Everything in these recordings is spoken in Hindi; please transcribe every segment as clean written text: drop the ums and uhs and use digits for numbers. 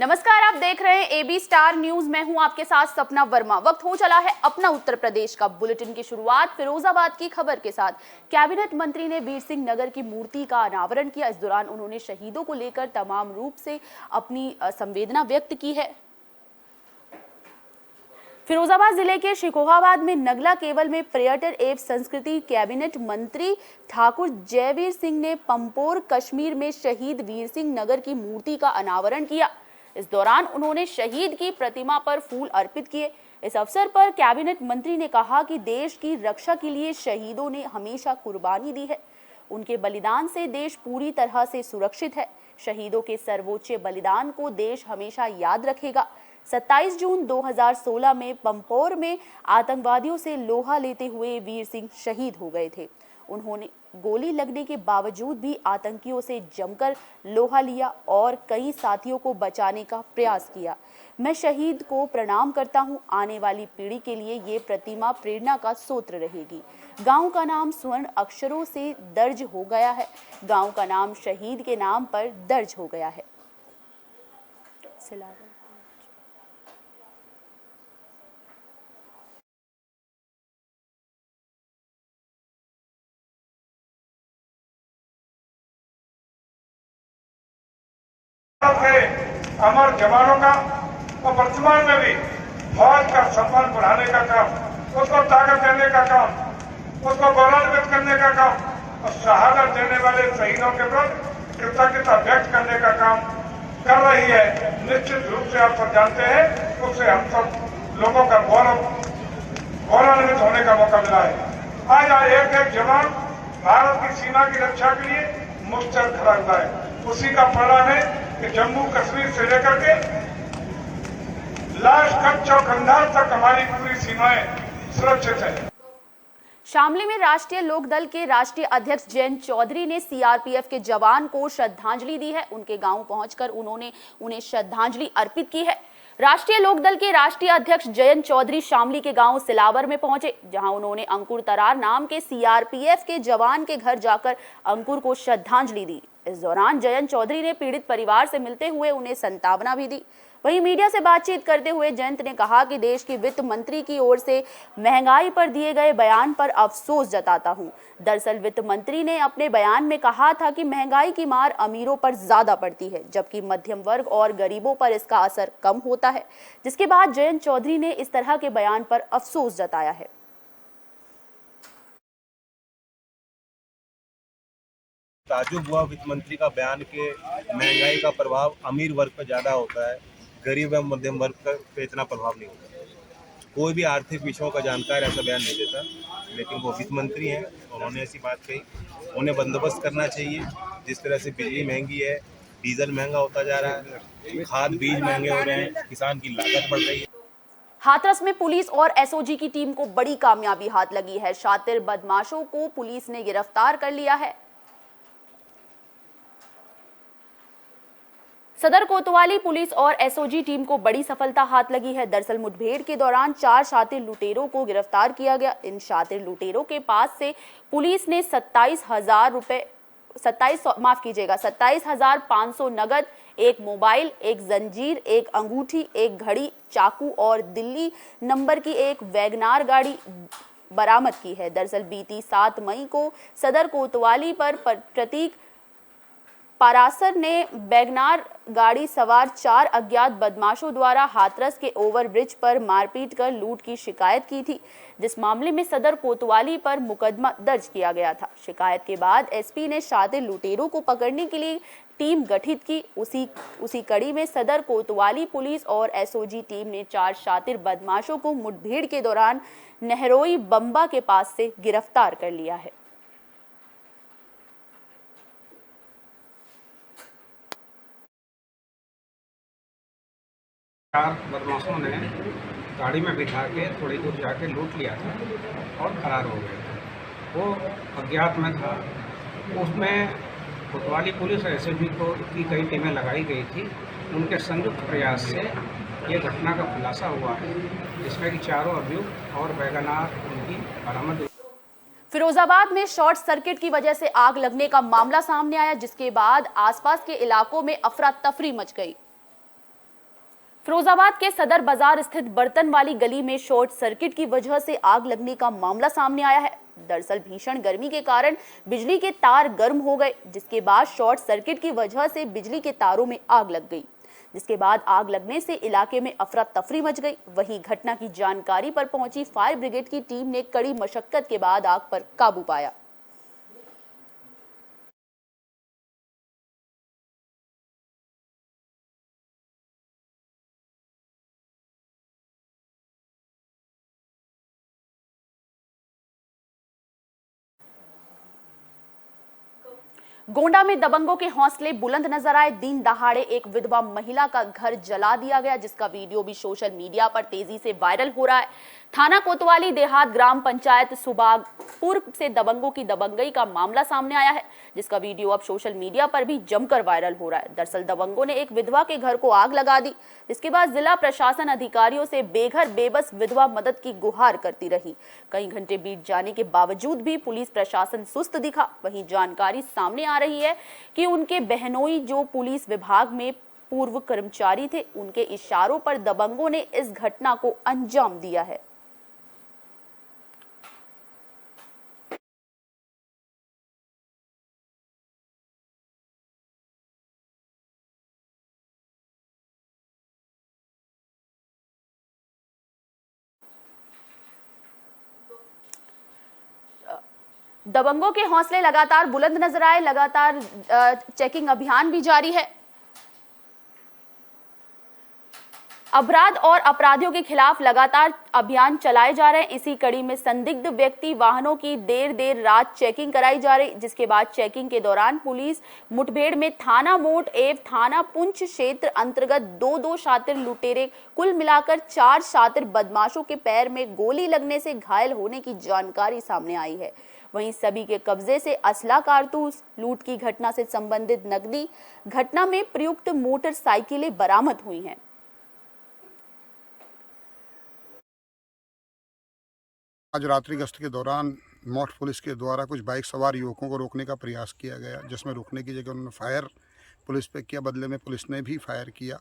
नमस्कार, आप देख रहे हैं एबी स्टार न्यूज। मैं हूं आपके साथ सपना वर्मा। वक्त हो चला है अपना उत्तर प्रदेश का। बुलेटिन की शुरुआत फिरोजाबाद की खबर के साथ। कैबिनेट मंत्री ने वीर सिंह नगर की मूर्ति का अनावरण किया। इस दौरान उन्होंने शहीदों को लेकर तमाम रूप से अपनी संवेदना व्यक्त की है। फिरोजाबाद जिले के शिकोहाबाद में नगला केवल में पर्यटन एवं संस्कृति कैबिनेट मंत्री ठाकुर जयवीर सिंह ने पंपोर कश्मीर में शहीद वीर सिंह नगर की मूर्ति का अनावरण किया। इस दौरान उन्होंने शहीद की प्रतिमा पर फूल अर्पित किए। इस अवसर पर कैबिनेट मंत्री ने कहा कि देश की रक्षा के लिए शहीदों ने हमेशा कुर्बानी दी है। उनके बलिदान से देश पूरी तरह से सुरक्षित है। शहीदों के सर्वोच्च बलिदान को देश हमेशा याद रखेगा। 27 जून 2016 में पंपोर में आतंकवादियों से लोहा लेते हुए वीर सिंह शहीद हो गए थे। उन्होंने गोली लगने के बावजूद भी आतंकियों से जमकर लोहा लिया और कई साथियों को बचाने का प्रयास किया। मैं शहीद को प्रणाम करता हूं। आने वाली पीढ़ी के लिए ये प्रतिमा प्रेरणा का स्रोत रहेगी। गांव का नाम स्वर्ण अक्षरों से दर्ज हो गया है। गांव का नाम शहीद के नाम पर दर्ज हो गया है। अमर जवानों का और वर्तमान में भी फौज का सम्मान बढ़ाने का काम, उसको ताकत देने का काम, उसको गौरवान्वित करने का काम और शहादत देने वाले शहीदों के प्रति कृतज्ञता व्यक्त करने का काम कर रही है। निश्चित रूप से आप सब जानते हैं, उससे हम सब लोगों का गौरवान्वित होने का मौका मिला है। आज एक एक जवान भारत की सीमा की रक्षा के लिए मुस्तैद खड़ा हुआ है। उसी का परिणाम है कि जम्मू कश्मीर से लेकर के लास्ट कच्छ और कंधार तक हमारी पूरी सीमाएं सुरक्षित है। शामली में राष्ट्रीय लोकदल के राष्ट्रीय अध्यक्ष जयंत चौधरी ने सीआरपीएफ के जवान को श्रद्धांजलि दी है। उनके गांव पहुंचकर उन्होंने उन्हें श्रद्धांजलि अर्पित की है। राष्ट्रीय लोकदल के राष्ट्रीय अध्यक्ष जयंत चौधरी शामली के गांव सिलावर में पहुंचे, जहां उन्होंने अंकुर तरार नाम के सीआरपीएफ के जवान के घर जाकर अंकुर को श्रद्धांजलि दी। इस दौरान जयंत चौधरी ने पीड़ित परिवार से मिलते हुए उन्हें सांत्वना भी दी। वहीं मीडिया से बातचीत करते हुए जयंत ने कहा कि देश के वित्त मंत्री की ओर से महंगाई पर दिए गए बयान पर अफसोस जताता हूं। दरअसल वित्त मंत्री ने अपने बयान में कहा था कि महंगाई की मार अमीरों पर ज्यादा पड़ती है, जबकि मध्यम वर्ग और गरीबों पर इसका असर कम होता है। जिसके बाद जयंत चौधरी ने इस तरह के बयान पर अफसोस जताया है। ताजुब हुआ वित्त मंत्री का बयान के महंगाई का प्रभाव अमीर वर्ग पर ज़्यादा होता है, गरीब एवं मध्यम वर्ग पर इतना प्रभाव नहीं होता। कोई भी आर्थिक विषयों का जानकार ऐसा बयान नहीं देता, लेकिन वो वित्त मंत्री हैं, उन्होंने ऐसी बात कही। उन्हें बंदोबस्त करना चाहिए। जिस तरह से बिजली महंगी है, डीजल महंगा होता जा रहा है, खाद बीज महंगे हो रहे हैं, किसान की लागत बढ़ रही है। हाथरस में पुलिस और एसओजी की टीम को बड़ी कामयाबी हाथ लगी है। शातिर बदमाशों को पुलिस ने गिरफ्तार कर लिया है। सदर कोतवाली पुलिस और एसओजी टीम को बड़ी सफलता हाथ लगी है। दरअसल मुठभेड़ के दौरान 4 शातिर लुटेरों को गिरफ्तार किया गया। इन शातिर लुटेरों के पास से पुलिस ने 27,500 नगद, एक मोबाइल, एक जंजीर, एक अंगूठी, एक घड़ी, चाकू और दिल्ली नंबर की एक वैगनार गाड़ी बरामद की है। दरअसल बीती 7 मई को सदर कोतवाली पर प्रतीक पारासर ने वैगनार गाड़ी सवार 4 अज्ञात बदमाशों द्वारा हाथरस के ओवरब्रिज पर मारपीट कर लूट की शिकायत की थी, जिस मामले में सदर कोतवाली पर मुकदमा दर्ज किया गया था। शिकायत के बाद एसपी ने शातिर लुटेरों को पकड़ने के लिए टीम गठित की। उसी कड़ी में सदर कोतवाली पुलिस और एसओजी टीम ने 4 शातिर बदमाशों को मुठभेड़ के दौरान नहरोई बम्बा के पास से गिरफ्तार कर लिया है। बदमाशों ने गाड़ी में बिठा के थोड़ी दूर जाके लूट लिया था और फरार हो गए थे। वो अज्ञात में था। उसमें कोतवाली पुलिस और एसएसबी की कई टीमें लगाई गई थी। उनके संयुक्त प्रयास से ये घटना का खुलासा हुआ है, जिसमें कि 4 अभियुक्त और वैगनार उनकी बरामद हुई। फिरोजाबाद में शॉर्ट सर्किट की वजह से आग लगने का मामला सामने आया, जिसके बाद आसपास के इलाकों में अफरा तफरी मच गई। फिरोजाबाद के सदर बाजार स्थित बर्तन वाली गली में शॉर्ट सर्किट की वजह से आग लगने का मामला सामने आया है। दरअसल भीषण गर्मी के कारण बिजली के तार गर्म हो गए, जिसके बाद शॉर्ट सर्किट की वजह से बिजली के तारों में आग लग गई, जिसके बाद आग लगने से इलाके में अफरा तफरी मच गई। वहीं घटना की जानकारी पर पहुंची फायर ब्रिगेड की टीम ने कड़ी मशक्कत के बाद आग पर काबू पाया। गोंडा में दबंगों के हौसले बुलंद नजर आए। दिन दहाड़े एक विधवा महिला का घर जला दिया गया, जिसका वीडियो भी सोशल मीडिया पर तेजी से वायरल हो रहा है। थाना कोतवाली देहात ग्राम पंचायत सुबागपुर से दबंगों की दबंगई का मामला सामने आया है, जिसका वीडियो अब सोशल मीडिया पर भी जमकर वायरल हो रहा है। दरअसल दबंगों ने एक विधवा के घर को आग लगा दी, जिसके बाद जिला प्रशासन अधिकारियों से बेघर बेबस विधवा मदद की गुहार करती रही। कई घंटे बीत जाने के बावजूद भी पुलिस प्रशासन सुस्त दिखा। वहीं जानकारी सामने आ रही है कि उनके बहनोई जो पुलिस विभाग में पूर्व कर्मचारी थे, उनके इशारों पर दबंगों ने इस घटना को अंजाम दिया है। दबंगों के हौसले लगातार बुलंद नजर आए। लगातार चेकिंग अभियान भी जारी है। अपराध और अपराधियों के खिलाफ लगातार अभियान चलाए जा रहे हैं। इसी कड़ी में संदिग्ध व्यक्ति वाहनों की देर रात चेकिंग कराई जा रही, जिसके बाद चेकिंग के दौरान पुलिस मुठभेड़ में थाना मोट एवं थाना पुंछ क्षेत्र अंतर्गत दो शातिर लुटेरे कुल मिलाकर 4 शातिर बदमाशों के पैर में गोली लगने से घायल होने की जानकारी सामने आई है। वहीं सभी के कब्जे से असला, कारतूस, लूट की घटना से संबंधित नकदी, घटना में प्रयुक्त मोटरसाइकिलें बरामद हुई हैं। आज रात्रि गश्त के दौरान मोट पुलिस के द्वारा कुछ बाइक सवार युवकों को रोकने का प्रयास किया गया, जिसमें रोकने की जगह उन्होंने फायर पुलिस पे किया, बदले में पुलिस ने भी फायर किया।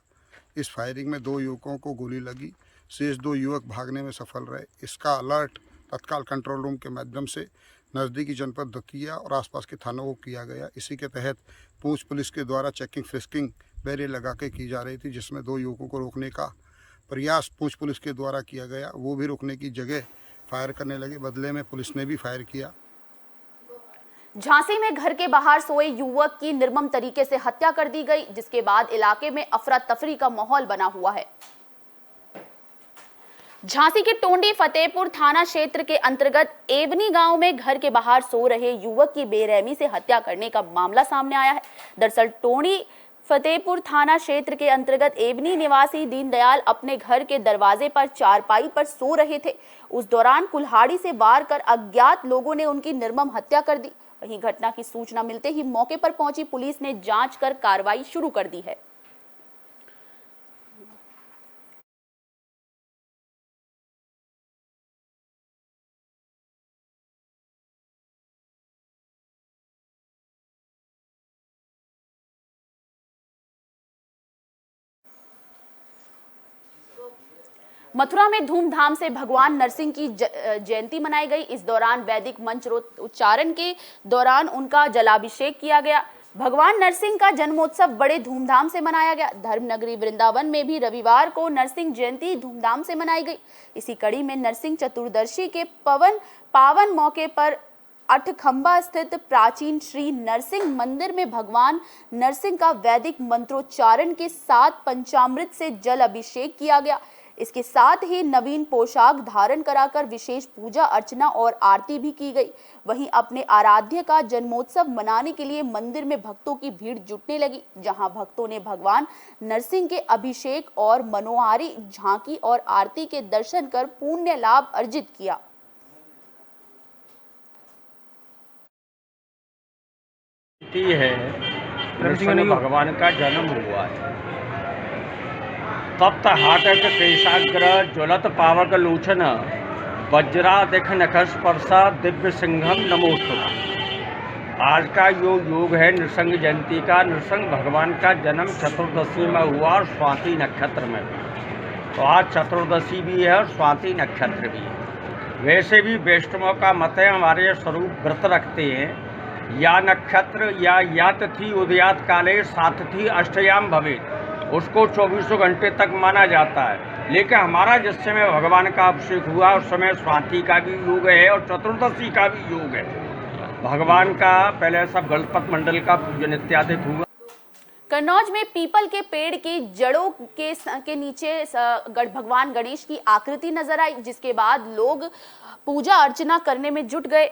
इस फायरिंग में 2 युवकों को गोली लगी, शेष 2 युवक भागने में सफल रहे। इसका अलर्ट तत्काल कंट्रोल रूम के माध्यम से नज़दीकी जनपद दतिया और आसपास के थानों को किया गया। इसी के तहत पूंछ पुलिस के द्वारा चेकिंग फ्रिस्किंग बैरियर लगा के की जा रही थी, जिसमें 2 युवकों को रोकने का प्रयास पूंछ पुलिस के द्वारा किया गया। वो भी रोकने की जगह फायर करने लगे, बदले में पुलिस ने भी फायर किया। झांसी में घर के बाहर सोए युवक की निर्मम तरीके से हत्या कर दी गई, जिसके बाद इलाके में अफरा तफरी का माहौल बना हुआ है। झांसी के टोंडी फतेहपुर थाना क्षेत्र के अंतर्गत एवनी गांव में घर के बाहर सो रहे युवक की बेरहमी से हत्या करने का मामला सामने आया है। दरअसल टोंडी फतेहपुर थाना क्षेत्र के अंतर्गत एवनी निवासी दीनदयाल अपने घर के दरवाजे पर चारपाई पर सो रहे थे। उस दौरान कुल्हाड़ी से वार कर अज्ञात लोगों ने उनकी निर्मम हत्या कर दी। वहीं घटना की सूचना मिलते ही मौके पर पहुंची पुलिस ने जांच कर कार्रवाई शुरू कर दी है। मथुरा में धूमधाम से भगवान नरसिंह की जयंती मनाई गई। इस दौरान वैदिक मंत्र उच्चारण के दौरान उनका जलाभिषेक किया गया। भगवान नरसिंह का जन्मोत्सव बड़े धूमधाम से मनाया गया। धर्मनगरी वृंदावन में भी रविवार को नरसिंह जयंती धूमधाम से मनाई गई। इसी कड़ी में नरसिंह चतुर्दशी के पावन मौके पर अठखंबा स्थित प्राचीन श्री नरसिंह मंदिर में भगवान नरसिंह का वैदिक मंत्रोच्चारण के साथ पंचामृत से जल अभिषेक किया गया। इसके साथ ही नवीन पोशाक धारण कराकर विशेष पूजा अर्चना और आरती भी की गई। वहीं अपने आराध्य का जन्मोत्सव मनाने के लिए मंदिर में भक्तों की भीड़ जुटने लगी, जहां भक्तों ने भगवान नरसिंह के अभिषेक और मनोहारी झांकी और आरती के दर्शन कर पुण्य लाभ अर्जित किया। है नरसिंह भगवान का जन्म हुआ है। तप्त हाटक केशाग्र ज्वलत पावक लोचन वज्रा देख नखस्पर्शा दिव्य सिंहम नमोस्तुते। आज का योग है नृसिंह जयंती का। नृसिंह भगवान का जन्म चतुर्दशी में हुआ और स्वाति नक्षत्र में। तो आज चतुर्दशी भी है और स्वाति नक्षत्र भी है। वैसे भी वैष्णवों का मत है, हमारे स्वरूप व्रत रखते हैं, या नक्षत्र या तिथि उदयात काले सातिथि अष्टयाम भवेत्, उसको 24 घंटे तक माना जाता है। लेकिन हमारा जिस समय भगवान का अभिषेक हुआ उस समय स्वाति का भी योग है और चतुर्दशी का भी योग है। भगवान का पहले सब गणपत मंडल का पूजन इत्यादि हुआ। कन्नौज में पीपल के पेड़ की जड़ों के नीचे भगवान गणेश की आकृति नजर आई, जिसके बाद लोग पूजा अर्चना करने में जुट गए।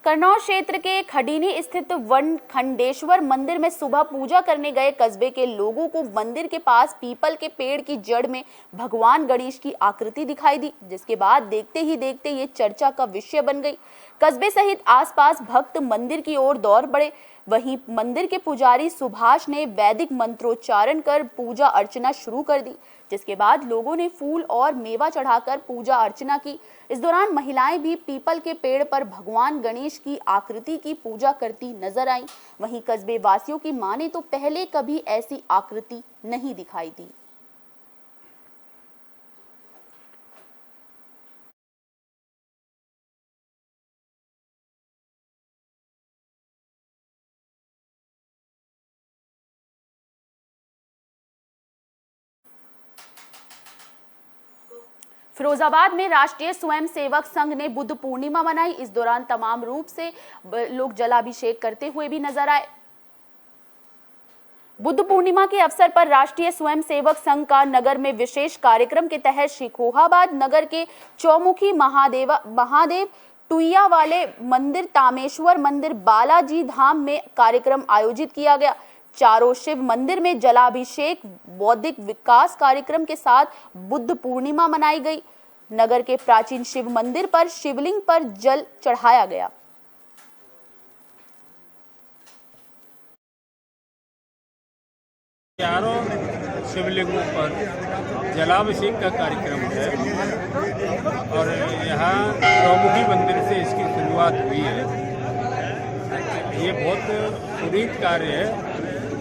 कन्नौज क्षेत्र के खडीनी स्थित वन खंडेश्वर मंदिर में सुबह पूजा करने गए कस्बे के लोगों को मंदिर के पास पीपल के पेड़ की जड़ में भगवान गणेश की आकृति दिखाई दी, जिसके बाद देखते ही देखते ये चर्चा का विषय बन गई। कस्बे सहित आसपास भक्त मंदिर की ओर दौड़ पड़े। वहीं मंदिर के पुजारी सुभाष ने वैदिक मंत्रोच्चारण कर पूजा अर्चना शुरू कर दी, जिसके बाद लोगों ने फूल और मेवा चढ़ाकर पूजा अर्चना की। इस दौरान महिलाएं भी पीपल के पेड़ पर भगवान गणेश की आकृति की पूजा करती नजर आईं। वहीं कस्बे वासियों की माने तो पहले कभी ऐसी आकृति नहीं दिखाई दी। फिरोजाबाद में राष्ट्रीय स्वयंसेवक संघ ने बुद्ध पूर्णिमा मनाई। इस दौरान तमाम रूप से लोग जलाभिषेक करते हुए भी नजर आए। बुद्ध पूर्णिमा के अवसर पर राष्ट्रीय स्वयंसेवक संघ का नगर में विशेष कार्यक्रम के तहत शेखोहाबाद नगर के चौमुखी महादेव टुईया वाले मंदिर, तामेश्वर मंदिर, बालाजी धाम में कार्यक्रम आयोजित किया गया। चारों शिव मंदिर में जलाभिषेक, बौद्धिक विकास कार्यक्रम के साथ बुद्ध पूर्णिमा मनाई गई। नगर के प्राचीन शिव मंदिर पर शिवलिंग पर जल चढ़ाया गया। चारों शिवलिंगों पर जलाभिषेक का कार्यक्रम है और यहाँ चौमुखी मंदिर से इसकी शुरुआत हुई है। ये बहुत पुनीत कार्य है।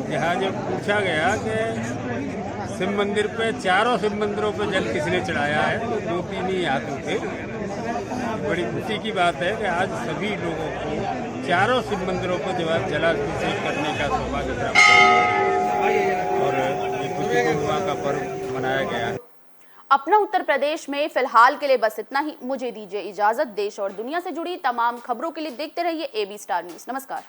यहाँ जब पूछा गया कि शिव मंदिर पे, चारों शिव मंदिरों पे जल किसने चढ़ाया है, तो 2-3 ही हाथों थे। बड़ी खुशी की बात है कि आज सभी लोगों को चारों शिव मंदिरों पर जलाभिषेक करने का सौभाग्य प्राप्त हुआ और ये बुद्ध पूर्णिमा का पर्व मनाया गया है। अपना उत्तर प्रदेश में फिलहाल के लिए बस इतना ही। मुझे दीजिए इजाजत। देश और दुनिया से जुड़ी तमाम खबरों के लिए देखते रहिए AB स्टार न्यूज़। नमस्कार।